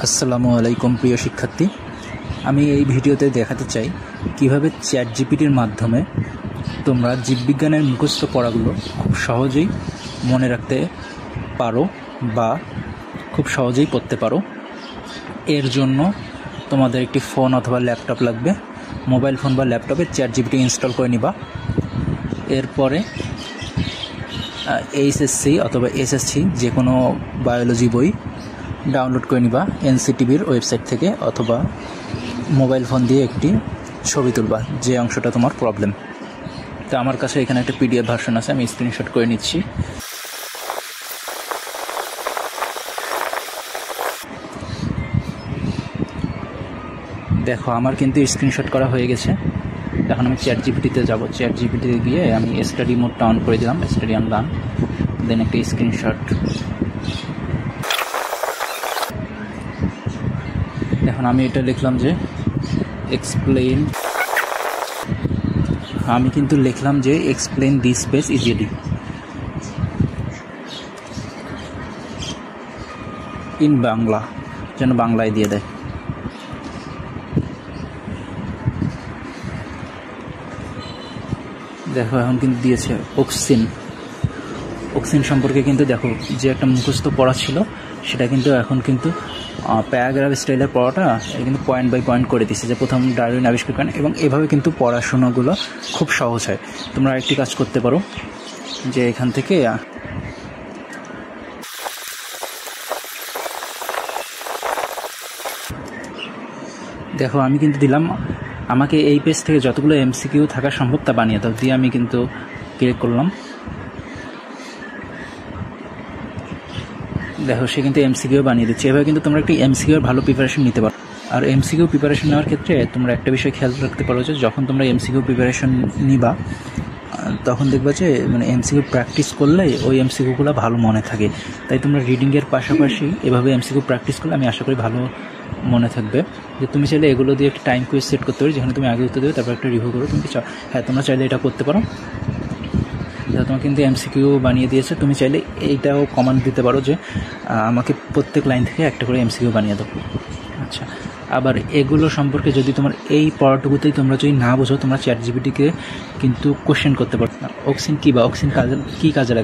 আসসালামু আলাইকুম প্রিয় শিক্ষার্থী, আমি এই ভিডিওতে দেখাতে চাই কিভাবে চ্যাট জিপিটির মাধ্যমে তোমরা জীববিজ্ঞানের মুখস্থ পড়াগুলো খুব সহজেই মনে রাখতে পারো বা খুব সহজেই পড়তে পারো। এর জন্য তোমাদের একটি ফোন অথবা ল্যাপটপ লাগবে। মোবাইল ফোন বা ল্যাপটপে চ্যাট জিপিটি ইনস্টল করে নিবা। এরপরে এইচএসসি অথবা এসএসসি যে কোনো বায়োলজি বই ডাউনলোড করে নিবা এনসিটিভির ওয়েবসাইট থেকে, অথবা মোবাইল ফোন দিয়ে একটি ছবি তুলবা যে অংশটা তোমার প্রবলেম। তো আমার কাছে এখানে একটা পিডিএফ ভার্সন আছে, আমি স্ক্রিনশট করে নিচ্ছি। দেখো আমার কিন্তু স্ক্রিনশট করা হয়ে গেছে। এখন আমি চ্যাট জিপিটিতে যাব। চ্যাট জিপিটিতে গিয়ে আমি স্টাডি মোডটা অন করে দিলাম, স্টাডি অন ডান, দেন একটা স্ক্রিনশট। এখন আমি এটা লিখলাম যে এক্সপ্লেইন, আমি কিন্তু লিখলাম যে explain this page easily in Bangla, যেন বাংলায় দিয়ে দেয়। দেখো এখন কিন্তু দিয়েছে অক্সিন সম্পর্কে কিন্তু দেখো যে একটা মুখস্থ পড়া ছিল সেটা কিন্তু এখন কিন্তু প্যারাগ্রাফ স্টাইলের পড়াটা কিন্তু পয়েন্ট বাই পয়েন্ট করে দিচ্ছে, যে প্রথম ডারউইন আবিষ্কার করেন, এবং এভাবে কিন্তু পড়াশোনাগুলো খুব সহজ হয়। তোমরা একটি কাজ করতে পারো যে এখান থেকে দেখো আমি কিন্তু দিলাম আমাকে এই পেজ থেকে যতগুলো এমসিকিউ থাকা সম্ভব তা বানিয়ে দাও, দিয়ে আমি কিন্তু ক্লিক করলাম। দেখো সে কিন্তু এমসিকিউ বানিয়ে দিচ্ছে। এভাবে কিন্তু তোমরা একটি এমসিকিউর ভালো প্রিপারেশন নিতে পারো। আর এমসিকিউ প্রিপারেশন নেওয়ার ক্ষেত্রে তোমরা একটা বিষয় খেয়াল রাখতে পারো যে যখন তোমরা এমসিকিউ প্রিপারেশন নিবা তখন দেখবা যে এমসিকিউ প্র্যাকটিস করলে ওই এমসিকিউগুলো ভালো মনে থাকে। তাই তোমরা রিডিংয়ের পাশাপাশি এভাবে এমসিকিউ প্র্যাকটিস করলে আমি আশা করি ভালো মনে থাকবে। যে তুমি চাইলে এগুলো দিয়ে একটা টাইম কুইজ সেট করতে পারো, যেখানে তুমি আগে উত্তর দেবে তারপর একটা রিভিউ করো। তুমি হ্যাঁ তোমরা চাইলে এটা করতে পারো। তোমাকে কিন্তু এমসিকিউ বানিয়ে দিয়েছে, তুমি চাইলে এইটাও কমান্ড দিতে পারো যে আমাকে প্রত্যেক লাইন থেকে একটা করে এমসিকিউ বানিয়ে দাও। আচ্ছা, আবার এগুলো সম্পর্কে যদি তোমার এই পড়াটুকুতেই তোমরা যদি না বোঝো, তোমরা চ্যাট জিপিটিকে কিন্তু কোশ্চেন করতে পারো। অক্সিন কী বা অক্সিন কী কাজে লাগে।